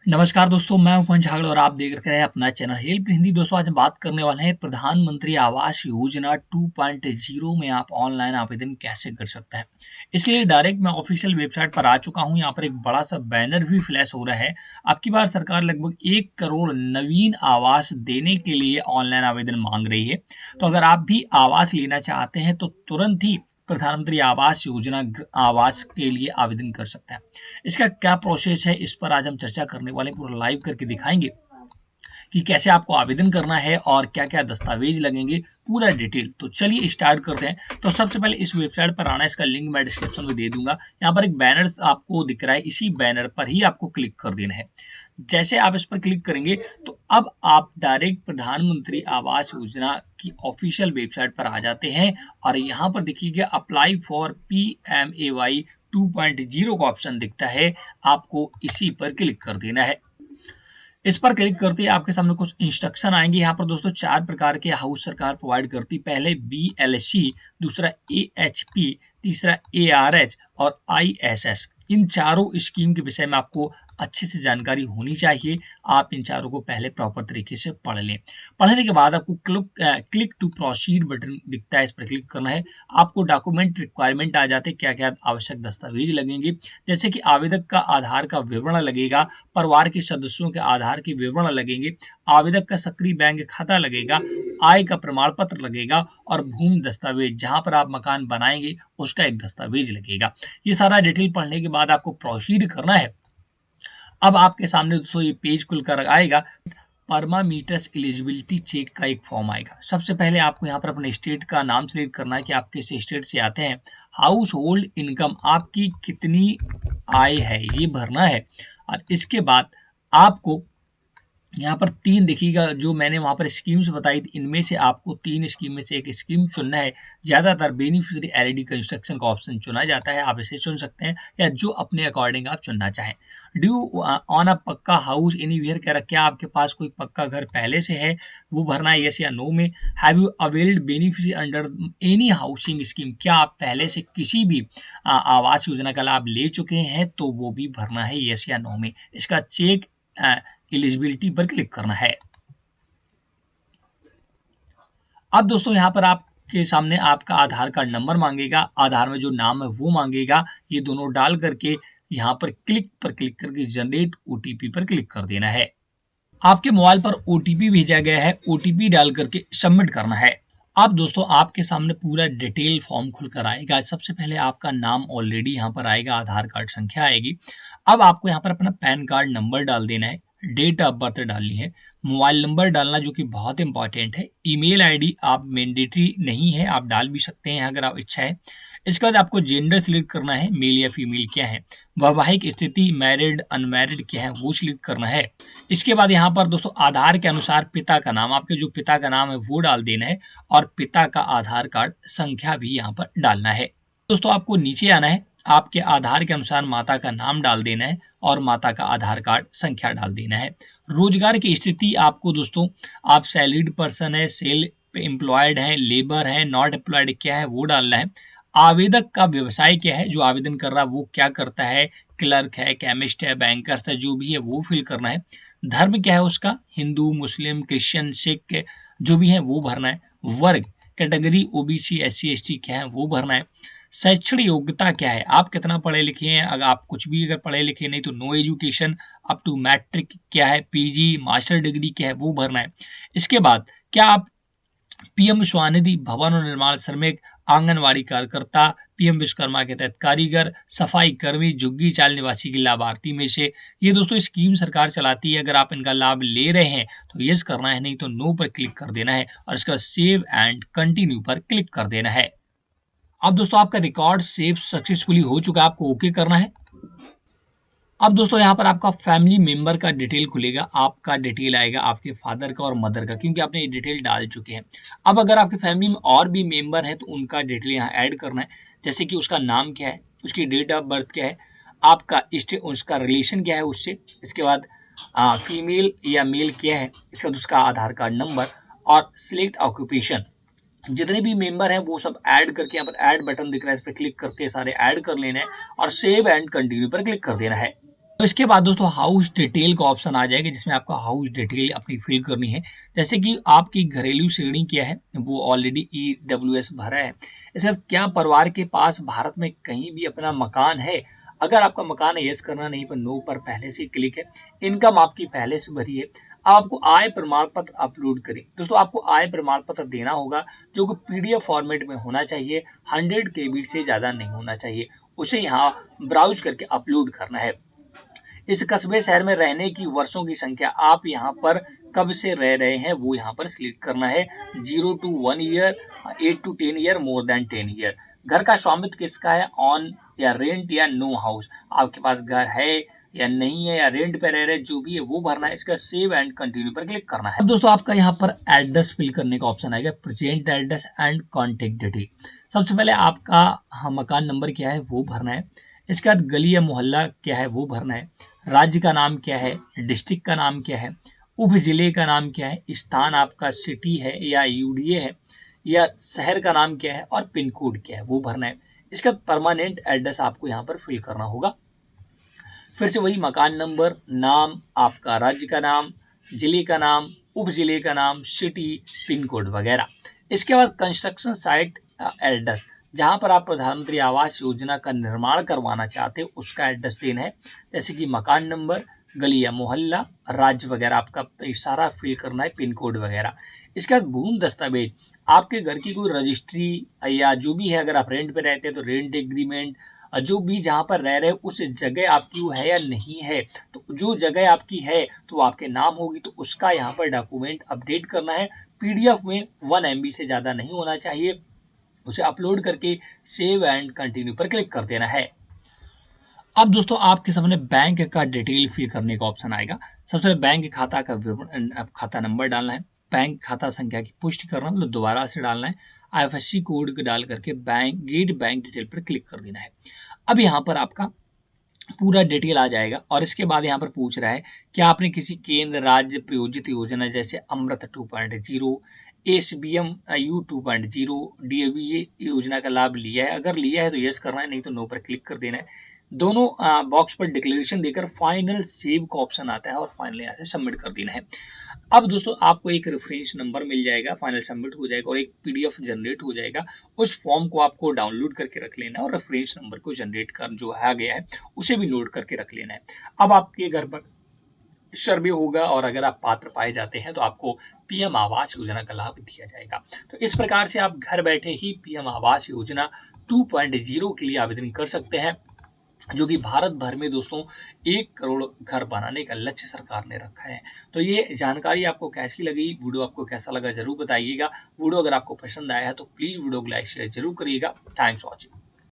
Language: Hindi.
नमस्कार दोस्तों, मैं उपन झागड़ और आप देख रहे हैं अपना चैनल हेल्प हिंदी। दोस्तों आज हम बात करने वाले हैं प्रधानमंत्री आवास योजना 2.0 में आप ऑनलाइन आवेदन कैसे कर सकते हैं। इसलिए डायरेक्ट मैं ऑफिशियल वेबसाइट पर आ चुका हूं। यहाँ पर एक बड़ा सा बैनर भी फ्लैश हो रहा है। अब की बार सरकार लगभग 1 करोड़ नवीन आवास देने के लिए ऑनलाइन आवेदन मांग रही है। तो अगर आप भी आवास लेना चाहते हैं तो तुरंत ही प्रधानमंत्री आवास योजना आवास के लिए आवेदन कर सकते हैं। इसका क्या प्रोसेस है, इस पर आज हम चर्चा करने वाले हैं। पूरा लाइव करके दिखाएंगे कि कैसे आपको आवेदन करना है और क्या-क्या दस्तावेज लगेंगे, पूरा डिटेल। तो चलिए स्टार्ट करते हैं। तो सबसे पहले इस वेबसाइट पर आना है, इसका लिंक मैं डिस्क्रिप्शन में दे दूंगा। यहाँ पर एक बैनर आपको दिख रहा है, इसी बैनर पर ही आपको क्लिक कर देना है। जैसे आप इस पर क्लिक करेंगे तो अब आप डायरेक्ट प्रधानमंत्री आवास योजना की ऑफिशियल वेबसाइट पर आ जाते हैं और यहाँ पर देखिएगा अप्लाई फॉर PMAY 2.0 का ऑप्शन दिखता है। आपको इसी पर क्लिक कर देना है। इस पर क्लिक करते ही आपके सामने कुछ इंस्ट्रक्शन आएंगे। यहाँ पर दोस्तों 4 प्रकार के हाउस सरकार प्रोवाइड करती। पहले BLC, दूसरा AHP, तीसरा ARH और ISS। इन चारों स्कीम के विषय में आपको अच्छे से जानकारी होनी चाहिए। आप इन चारों को पहले प्रॉपर तरीके से पढ़ लें। पढ़ने के बाद आपको क्लिक टू प्रोसीड बटन दिखता है, इस पर क्लिक करना है। आपको डॉक्यूमेंट रिक्वायरमेंट आ जाते हैं, क्या क्या आवश्यक दस्तावेज लगेंगे। जैसे कि आवेदक का आधार का विवरण लगेगा, परिवार के सदस्यों के आधार के विवरण लगेंगे, आवेदक का सक्रिय बैंक खाता लगेगा, आय का प्रमाण पत्र लगेगा और भूमि दस्तावेज, जहां पर आप मकान बनाएंगे उसका एक दस्तावेज लगेगा। ये सारा डिटेल पढ़ने के बाद आपको प्रोसीड करना है। अब आपके सामने दोस्तों ये पेज खुलकर आएगा। परमामीटर्स एलिजिबिलिटी चेक का एक फॉर्म आएगा। सबसे पहले आपको यहाँ पर अपने स्टेट का नाम सिलेक्ट करना है कि आप किस स्टेट से आते हैं। हाउस होल्ड इनकम, आपकी कितनी आय है, ये भरना है। और इसके बाद आपको यहाँ पर 3 देखिएगा, जो मैंने वहाँ पर स्कीम्स बताई थी, इनमें से आपको 3 स्कीम में से एक स्कीम चुनना है। ज़्यादातर बेनिफिशियरी एलईडी कंस्ट्रक्शन का ऑप्शन चुना जाता है, आप इसे चुन सकते हैं या जो अपने अकॉर्डिंग आप चुनना चाहें। ड्यू ऑन अ पक्का हाउस एनीवेयर, कह रहा क्या आपके पास कोई पक्का घर पहले से है, वो भरना है यस या नो में। Have you availed beneficiary under any housing scheme, क्या आप पहले से किसी भी आवास योजना का लाभ ले चुके हैं, तो वो भी भरना है यस या नो में। इसका चेक एलिजिबिलिटी पर क्लिक करना है। अब दोस्तों यहाँ पर आपके सामने आपका आधार कार्ड नंबर मांगेगा, आधार में जो नाम है वो मांगेगा। ये दोनों डाल करके यहाँ पर क्लिक करके जनरेट ओटीपी पर क्लिक कर देना है। आपके मोबाइल पर ओटीपी भेजा गया है, ओटीपी डाल करके सबमिट करना है। अब दोस्तों आपके सामने पूरा डिटेल फॉर्म खुलकर आएगा। सबसे पहले आपका नाम ऑलरेडी यहाँ पर आएगा, आधार कार्ड संख्या आएगी। अब आपको यहाँ पर अपना पैन कार्ड नंबर डाल देना है, डेट ऑफ बर्थ डालनी है, मोबाइल नंबर डालना जो कि बहुत इंपॉर्टेंट है। ईमेल आईडी आप मैंडेटरी नहीं है, आप डाल भी सकते हैं अगर आप इच्छा है। इसके बाद आपको जेंडर सिलेक्ट करना है, मेल या फीमेल क्या है। वैवाहिक स्थिति मैरिड अनमैरिड क्या है वो सिलेक्ट करना है। इसके बाद यहाँ पर दोस्तों आधार के अनुसार पिता का नाम, आपके जो पिता का नाम है वो डाल देना है और पिता का आधार कार्ड संख्या भी यहाँ पर डालना है। दोस्तों आपको नीचे आना है, आपके आधार के अनुसार माता का नाम डाल देना है और माता का आधार कार्ड संख्या डाल देना है। रोजगार की स्थिति आपको दोस्तों, आप सैलरीड पर्सन है, सेल्फ एम्प्लॉयड है, लेबर है, नॉट एम्प्लॉयड क्या है वो डालना है। आवेदक का व्यवसाय क्या है, जो आवेदन कर रहा है वो क्या करता है, क्लर्क है, केमिस्ट है, बैंकर्स है, जो भी है वो फिल करना है। धर्म क्या है उसका, हिंदू, मुस्लिम, क्रिश्चियन, सिख जो भी है वो भरना है। वर्ग कैटेगरी ओबीसी एससी एसटी क्या है वो भरना है। शैक्षणिक योग्यता क्या है, आप कितना पढ़े लिखे हैं, अगर आप कुछ भी अगर पढ़े लिखे नहीं तो no education up to matric क्या है, पीजी मास्टर डिग्री क्या है वो भरना है। इसके बाद क्या आप पीएम स्वानिधि भवन और निर्माण श्रमिक, आंगनवाड़ी कार्यकर्ता, पीएम विश्वकर्मा के तहत कारीगर, सफाई कर्मी, झुग्गी चाल निवासी के लाभार्थी में से। ये दोस्तों स्कीम सरकार चलाती है, अगर आप इनका लाभ ले रहे हैं तो यस करना है, नहीं तो नो पर क्लिक कर देना है और इसका सेव एंड कंटिन्यू पर क्लिक कर देना है। अब दोस्तों आपका रिकॉर्ड सेव सक्सेसफुली हो चुका है, आपको ओके करना है। अब दोस्तों यहाँ पर आपका फैमिली मेंबर का डिटेल खुलेगा, आपका डिटेल आएगा आपके फादर का और मदर का, क्योंकि आपने ये डिटेल डाल चुके हैं। अब अगर आपकी फैमिली में और भी मेंबर हैं तो उनका डिटेल यहाँ ऐड करना है। जैसे कि उसका नाम क्या है, उसकी डेट ऑफ बर्थ क्या है, आपका उसका रिलेशन क्या है उससे। इसके बाद फीमेल या मेल क्या है, इसके बाद उसका आधार कार्ड नंबर और सिलेक्ट ऑक्यूपेशन। जितने भी मेंबर हैं वो सब ऐड करके, यहाँ पर ऐड बटन दिख रहा है, इस पर क्लिक करके सारे ऐड कर लेना है और सेव एंड कंटिन्यू पर क्लिक कर देना है। तो इसके बाद दोस्तों हाउस डिटेल का ऑप्शन आ जाएगा, जिसमें आपका हाउस डिटेल अपनी फिल करनी है। जैसे कि आपकी घरेलू श्रेणी क्या है, वो ऑलरेडी ईडब्ल्यूएस भरा है। इसके बाद क्या परिवार के पास भारत में कहीं भी अपना मकान है? अगर आपका मकान है, यस करना, नहीं पर नो पर पहले से क्लिक है। इनकम आपकी पहले से भरी है। अब आपको आय प्रमाण पत्र अपलोड करें। दोस्तों आपको आय प्रमाण पत्र देना होगा, जो कि पीडीएफ फॉर्मेट में होना चाहिए, 100 केबी से ज़्यादा नहीं होना चाहिए। उसे यहाँ ब्राउज करके अपलोड करना है। इस कस्बे शहर में रहने की वर्षों की संख्या, आप यहाँ पर कब से रह रहे हैं वो यहाँ पर सिलेक्ट करना है। 0 to 1 year, 8 to 10 year, more than 10 year. घर का स्वामित्व किसका है, ऑन या रेंट या नो हाउस, आपके पास घर है या नहीं है, या रेंट पे रह रहे, जो भी है वो भरना है। इसका सेव एंड कंटिन्यू पर क्लिक करना है। अब दोस्तों आपका यहाँ पर एड्रेस फिल करने का ऑप्शन आएगा, present address and contact detail. सबसे पहले आपका मकान नंबर क्या है वो भरना है। इसके बाद गली या मोहल्ला क्या है वो भरना है। राज्य का नाम क्या है, डिस्ट्रिक्ट का नाम क्या है, उप जिले का नाम क्या है, स्थान आपका सिटी है या यूडीए है, या शहर का नाम क्या है, और पिन कोड क्या है वो भरना है। इसका परमानेंट एड्रेस आपको यहाँ पर फिल करना होगा। फिर से वही मकान नंबर, नाम, आपका राज्य का नाम, जिले का नाम, उप जिले का नाम, सिटी, पिन कोड वगैरह। इसके बाद कंस्ट्रक्शन साइट एड्रेस, जहाँ पर आप प्रधानमंत्री आवास योजना का निर्माण करवाना चाहते हो उसका एड्रेस देना है। जैसे कि मकान नंबर, गली या मोहल्ला, राज्य वगैरह आपका सारा फिल करना है, पिन कोड वगैरह। इसके बाद भूमि दस्तावेज, आपके घर की कोई रजिस्ट्री या जो भी है, अगर आप रेंट पे रहते हैं तो रेंट एग्रीमेंट, जो भी जहाँ पर रह रहे उस जगह आपकी वो है या नहीं है। तो जो जगह आपकी है तो आपके नाम होगी, तो उसका यहाँ पर डॉक्यूमेंट अपडेट करना है। पीडीएफ में 1 MB से ज़्यादा नहीं होना चाहिए। उसे अपलोड करके सेव एंड कंटिन्यू पर क्लिक कर देना है। अब दोस्तों आपके सामने बैंक का डिटेल फिल करने का ऑप्शन आएगा। सबसे पहले बैंक खाता का विवरण, खाता नंबर डालना है। बैंक खाता संख्या की पुष्टि करना, मतलब दोबारा से डालना है। आईएफएससी कोड डाल करके गेट बैंक डिटेल पर क्लिक कर देना है। अब यहाँ पर आपका पूरा डिटेल आ जाएगा, और इसके बाद यहाँ पर पूछ रहा है कि आपने किसी केंद्र राज्य प्रायोजित योजना जैसे अमृत 2.0, एसबीएम यू 2.0, डीएवीए योजना का लाभ लिया है। अगर लिया है तो यस करना है, नहीं तो नो पर क्लिक कर देना है। दोनों बॉक्स पर डिक्लेरेशन देकर फाइनल सेव का ऑप्शन आता है, और फाइनल यहाँ से सबमिट कर देना है। अब दोस्तों आपको एक रेफरेंस नंबर मिल जाएगा, फाइनल सबमिट हो जाएगा, और एक पीडीएफ जनरेट हो जाएगा। उस फॉर्म को आपको डाउनलोड करके रख लेना है, और रेफरेंस नंबर को जनरेट कर जो आ गया है उसे भी नोट करके रख लेना है। अब आपके घर पर सर्वे होगा, और अगर आप पात्र पाए जाते हैं तो आपको पीएम आवास योजना का लाभ दिया जाएगा। तो इस प्रकार से आप घर बैठे ही पीएम आवास योजना 2.0 के लिए आवेदन कर सकते हैं, जो कि भारत भर में दोस्तों 1 करोड़ घर बनाने का लक्ष्य सरकार ने रखा है। तो ये जानकारी आपको कैसी लगी, वीडियो आपको कैसा लगा जरूर बताइएगा। वीडियो अगर आपको पसंद आया है तो प्लीज वीडियो को लाइक शेयर जरूर करिएगा। Thanks for watching.